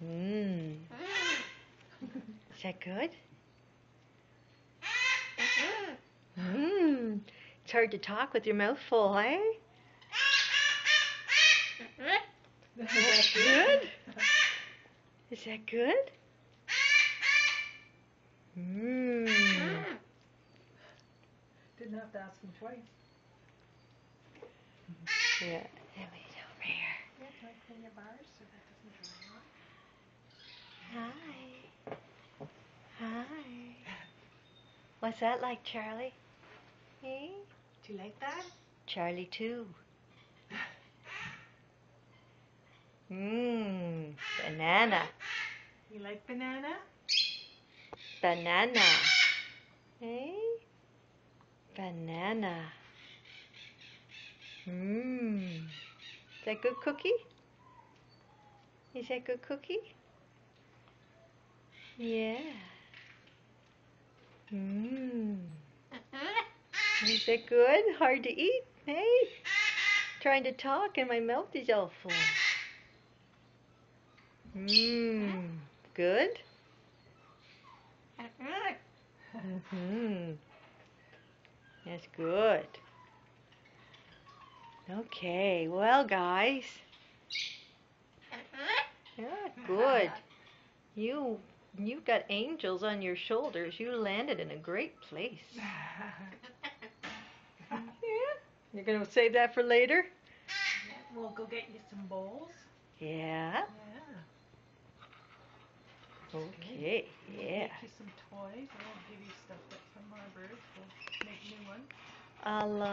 Mmm. Is that good? Mmm. It's hard to talk with your mouth full, eh? Is that good? Is that good? Mmm. Didn't have to ask him twice. Yeah. Let me get over here. Yeah, can I clean your bars so that doesn't dry out? Hi. Hi. What's that like, Charlie? Hey? Do you like that? Charlie too. Mmm. Banana. You like banana? Banana. Hey? Banana. Mmm. Is that good cookie? Is that good cookie? Yeah. Mmm. Is it good? Hard to eat? Hey? Trying to talk and my mouth is all full. Mmm. Good? Mm-hmm. That's good. Okay, well guys. Yeah, good. You've got angels on your shoulders. You landed in a great place. Yeah. You're gonna save that for later? Yeah, we'll go get you some bowls. Yeah. Yeah. Okay, We'll yeah. make you some toys. I won't give you stuff that's from our birds. We'll make new ones. I'll